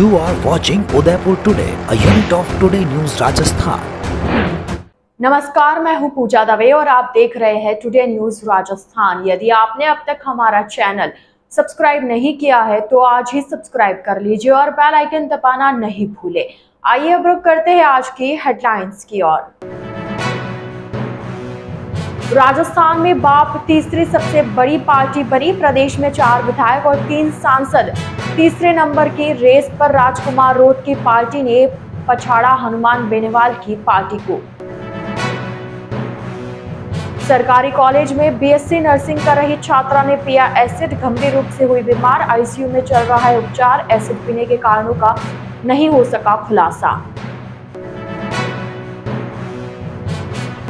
You are watching Udaipur Today, a unit of Today News Rajasthan. नमस्कार, मैं हूं पूजा दवे और आप देख रहे हैं टुडे न्यूज राजस्थान। यदि आपने अब तक हमारा चैनल सब्सक्राइब नहीं किया है तो आज ही सब्सक्राइब कर लीजिए और बेल आइकन दबाना नहीं भूलें। आइए अब रुक करते हैं आज की हेडलाइंस की ओर। राजस्थान में बाप तीसरी सबसे बड़ी पार्टी बनी। प्रदेश में 4 विधायक और 3 सांसद तीसरे नंबर की रेस पर। राजकुमार रोध की पार्टी ने पछाड़ा हनुमान बेनीवाल की पार्टी को। सरकारी कॉलेज में बीएससी नर्सिंग कर रही छात्रा ने पिया एसिड, गंभीर रूप से हुई बीमार, आईसीयू में चल रहा है उपचार। एसिड पीने के कारणों का नहीं हो सका खुलासा।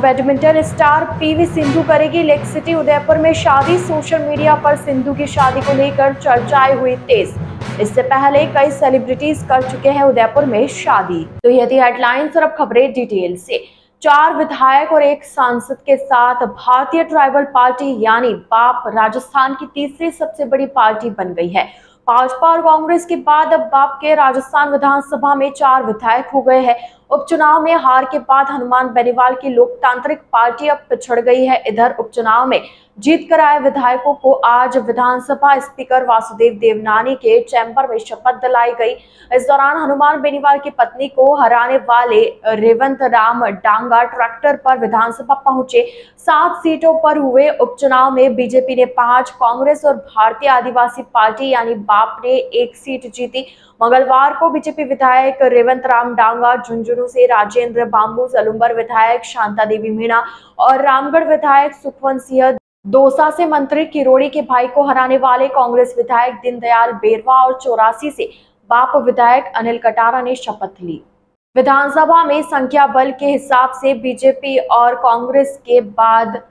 बैडमिंटन स्टार पीवी सिंधु करेगी लेक सिटी उदयपुर में शादी। सोशल मीडिया पर सिंधु की शादी को लेकर चर्चाएं हुई तेज। इससे पहले कई सेलिब्रिटीज कर चुके हैं उदयपुर में शादी। तो ये थी हेडलाइंस और अब खबरें डिटेल से। 4 विधायक और 1 सांसद के साथ भारतीय ट्राइबल पार्टी यानी बाप राजस्थान की तीसरी सबसे बड़ी पार्टी बन गई है। भाजपा और कांग्रेस के बाद अब बाप के राजस्थान विधानसभा में 4 विधायक हो गए हैं। उपचुनाव में हार के बाद हनुमान बेनीवाल की लोकतांत्रिक पार्टी अब पिछड़ गई है। इधर उपचुनाव में जीत कर आए विधायकों को आज विधानसभा स्पीकर वासुदेव देवनानी के चैम्बर में शपथ दिलाई गई। इस दौरान हनुमान बेनीवाल की पत्नी को हराने वाले रेवंत राम डांगा ट्रैक्टर पर विधानसभा पहुंचे। 7 सीटों पर हुए उपचुनाव में बीजेपी ने 5, कांग्रेस और भारतीय आदिवासी पार्टी यानी बाप ने 1 सीट जीती। मंगलवार को बीजेपी विधायक रेवंत राम डांगा झुंझुनू से, राजेंद्र बांबू सलूंबर विधायक शांता देवी मीणा और रामगढ़ विधायक सुखवंत सिंह दौसा से मंत्री किरोड़ी के भाई को हराने वाले कांग्रेस विधायक दीनदयाल बेरवा और 84 से बाप विधायक अनिल कटारा ने शपथ ली। विधानसभा में संख्या बल के हिसाब से बीजेपी और कांग्रेस के बाद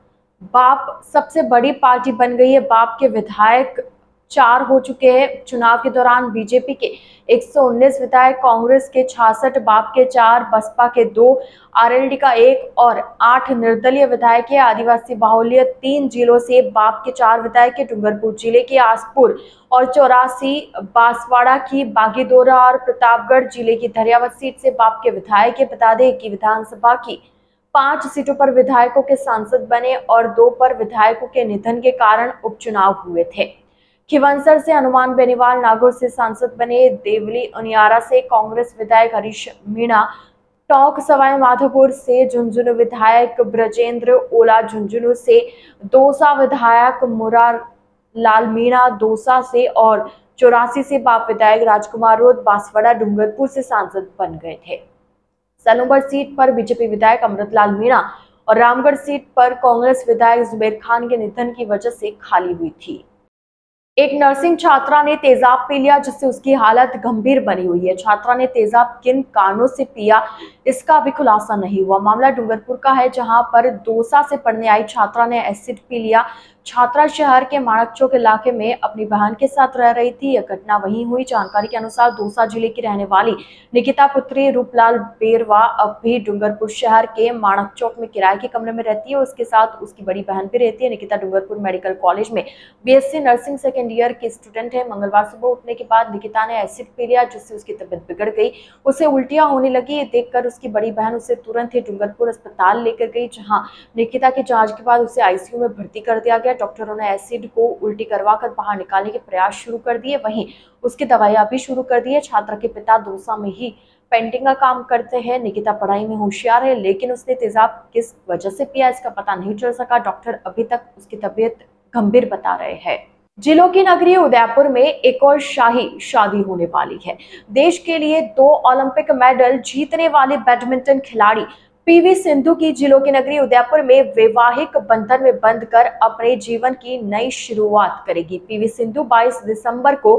बाप सबसे बड़ी पार्टी बन गई है। बाप के विधायक 4 हो चुके हैं। चुनाव के दौरान बीजेपी के 119 विधायक, कांग्रेस के 66, बाप के 4, बसपा के 2, आरएलडी का 1 और 8 निर्दलीय विधायक है। आदिवासी बाहुल्य 3 जिलों से बाप के 4 विधायक है। डूंगरपुर जिले के आसपुर और 84, बांसवाड़ा की बागीदोरा और प्रतापगढ़ जिले की धरियावत सीट से बाप के विधायक है। बता दें कि विधानसभा की 5 सीटों पर विधायकों के सांसद बने और 2 पर विधायकों के निधन के कारण उपचुनाव हुए थे। खिवंसर से हनुमान बेनीवाल, नागौर से सांसद बने। देवली उनियारा से कांग्रेस विधायक हरीश मीणा, टोंक सवाई माधोपुर से झुंझुनू विधायक ब्रजेंद्र ओला, झुंझुनू से दौसा विधायक मुरार लाल मीणा दौसा से और 84 से बाप विधायक राजकुमार रोध बांसवाड़ा डूंगरपुर से सांसद बन गए थे। सलूंबर सीट पर बीजेपी विधायक अमृतलाल मीणा और रामगढ़ सीट पर कांग्रेस विधायक जुबेर खान के निधन की वजह से खाली हुई थी। एक नर्सिंग छात्रा ने तेजाब पी लिया जिससे उसकी हालत गंभीर बनी हुई है। छात्रा ने तेजाब किन कारणों से पिया इसका भी खुलासा नहीं हुआ। मामला डूंगरपुर का है जहां पर दौसा से पढ़ने आई छात्रा ने एसिड पी लिया। छात्रा शहर के माणक चौक इलाके में अपनी बहन के साथ रह रही थी। यह घटना वहीं हुई। जानकारी के अनुसार दौसा जिले की रहने वाली निकिता पुत्री रूपलाल बेरवा अब भी डूंगरपुर शहर के माणक चौक में किराए के कमरे में रहती है। उसके साथ उसकी बड़ी बहन भी रहती है। निकिता डूंगरपुर मेडिकल कॉलेज में बीएससी नर्सिंग सेकेंड ईयर की स्टूडेंट है। मंगलवार सुबह उठने के बाद निकिता ने एसिड पी लिया जिससे उसकी तबीयत बिगड़ गई। उसे उल्टियां होने लगी। ये देखकर उसकी बड़ी बहन उसे तुरंत ही डूंगरपुर अस्पताल लेकर गई जहां निकिता की जांच के बाद उसे आईसीयू में भर्ती कर दिया गया। डॉक्टरों ने एसिड को उल्टी करवाकर बाहर निकालने के प्रयास शुरू कर दिए। वहीं उसकी दवाइयां भी शुरू कर दी है। छात्रा के पिता दौसा में ही पेंटिंग का काम करते हैं। निकिता पढ़ाई में होशियार है लेकिन उसने तेजाब किस वजह से पिया इसका पता नहीं चल सका। डॉक्टर अभी तक उसकी तबीयत गंभीर बता रहे हैं। जिलों की नगरी उदयपुर में एक और शाही शादी होने वाली है। देश के लिए 2 ओलंपिक मेडल जीतने वाली बैडमिंटन खिलाड़ी पीवी सिंधु की जिलों की नगरी उदयपुर में वैवाहिक बंधन में बंधकर अपने जीवन की नई शुरुआत करेगी। पीवी सिंधु 22 दिसंबर को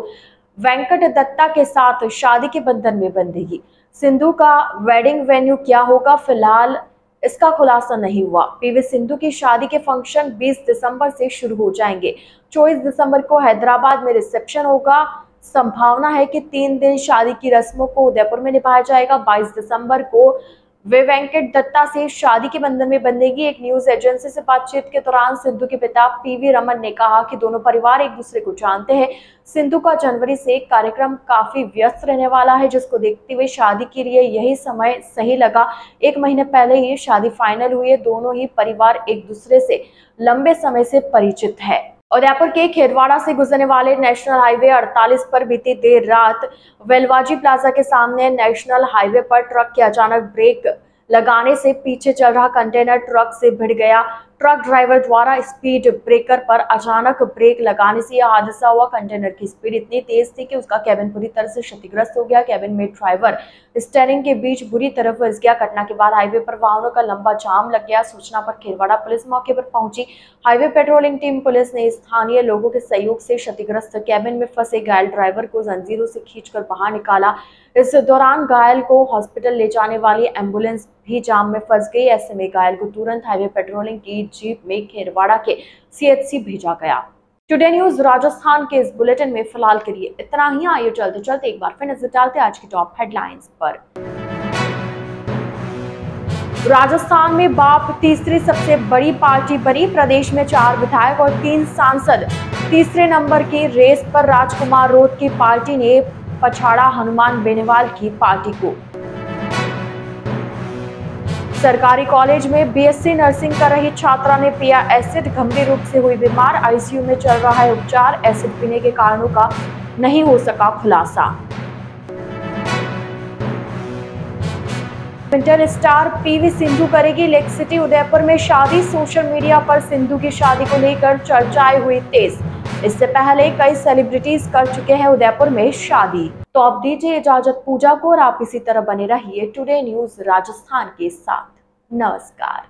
वेंकट दत्ता के साथ शादी के बंधन में बंधेगी। सिंधु का वेडिंग वेन्यू क्या होगा, फिलहाल इसका खुलासा नहीं हुआ। पीवी सिंधु की शादी के फंक्शन 20 दिसंबर से शुरू हो जाएंगे। 24 दिसंबर को हैदराबाद में रिसेप्शन होगा। संभावना है कि 3 दिन शादी की रस्मों को उदयपुर में निभाया जाएगा। 22 दिसंबर को वे वेंकट दत्ता से शादी के बंधन में बंधेगी। एक न्यूज एजेंसी से बातचीत के दौरान सिंधु के पिता पीवी रमन ने कहा कि दोनों परिवार एक दूसरे को जानते हैं। सिंधु का जनवरी से कार्यक्रम काफी व्यस्त रहने वाला है, जिसको देखते हुए शादी के लिए यही समय सही लगा। 1 महीने पहले ही शादी फाइनल हुई है। दोनों ही परिवार एक दूसरे से लंबे समय से परिचित है। उदयपुर के खेरवाड़ा से गुजरने वाले नेशनल हाईवे 48 पर बीती देर रात वेलवाजी प्लाजा के सामने नेशनल हाईवे पर ट्रक के अचानक ब्रेक लगाने से पीछे चल रहा कंटेनर ट्रक से भिड़ गया। ट्रक ड्राइवर द्वारा स्पीड ब्रेकर पर अचानक ब्रेक लगाने से यह हादसा हुआ। कंटेनर की स्पीड इतनी तेज थी कि उसका कैबिन पूरी तरह से क्षतिग्रस्त हो गया। कैबिन में ड्राइवर स्टीयरिंग के बीच बुरी तरह फंस गया। घटना के बाद हाईवे पर वाहनों का लंबा जाम लग गया। सूचना पर खेरवाड़ा पुलिस मौके पर पहुंची। हाईवे पेट्रोलिंग टीम पुलिस ने स्थानीय लोगों के सहयोग से क्षतिग्रस्त कैबिन में फंसे घायल ड्राइवर को जंजीरों से खींचकर बाहर निकाला। इस दौरान घायल को हॉस्पिटल ले जाने वाली एम्बुलेंस भी जाम में फंस गई। ऐसे में घायल को तुरंत हाईवे पेट्रोलिंग की जीप में खेरवाड़ा के सीएचसी भेजा गया। टुडे न्यूज राजस्थान के इस बुलेटिन में फिलहाल के लिए इतना ही। आइए चलते चलते एक बार फिर नजर डालते आज की टॉप हेडलाइंस पर। राजस्थान में बाप तीसरी सबसे बड़ी पार्टी बनी। प्रदेश में 4 विधायक और 3 सांसद। तीसरे नंबर की रेस पर राजकुमार रोड की पार्टी ने पछाड़ा हनुमान बेनीवाल की पार्टी को। सरकारी कॉलेज में बीएससी नर्सिंग कर रही छात्रा ने पिया एसिड, गंभीर रूप से हुई बीमार। आईसीयू में चल रहा है उपचार। एसिड पीने के कारणों का नहीं हो सका खुलासा। बैडमिंटन स्टार पीवी सिंधु करेगी लेक सिटी उदयपुर में शादी। सोशल मीडिया पर सिंधु की शादी को लेकर चर्चाएं हुई तेज। इससे पहले कई सेलिब्रिटीज कर चुके हैं उदयपुर में शादी। तो अब दीजिए इजाजत पूजा को और आप इसी तरह बने रहिए टुडे न्यूज राजस्थान के साथ। नमस्कार।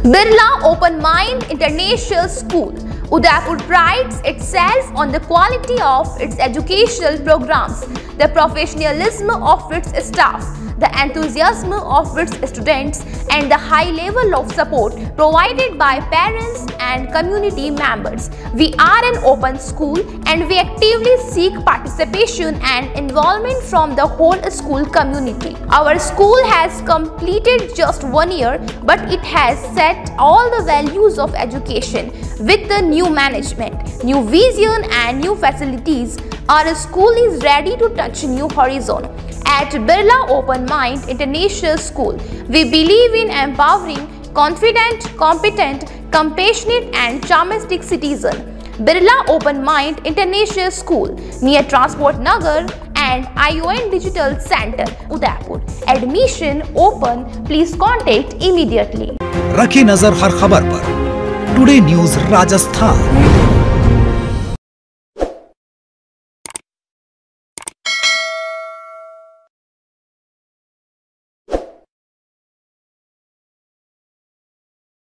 Birla Open Mind International School, Udaipur prides itself on the quality of its educational programs, the professionalism of its staff, the enthusiasm of its students, and the high level of support provided by parents and community members. We are an open school and we actively seek participation and involvement from the whole school community. Our school has completed just 1 year, but it has set all the values of education with the new management, new vision and new facilities. Our school is ready to touch new horizon. At Birla Open Mind International School, we believe in empowering confident, competent, compassionate and charmistic citizen. Birla Open Mind International School near Transport Nagar and ION Digital Center, Udaipur. Admission open. Please contact immediately. रखी नजर हर खबर पर। Today news Rajasthan.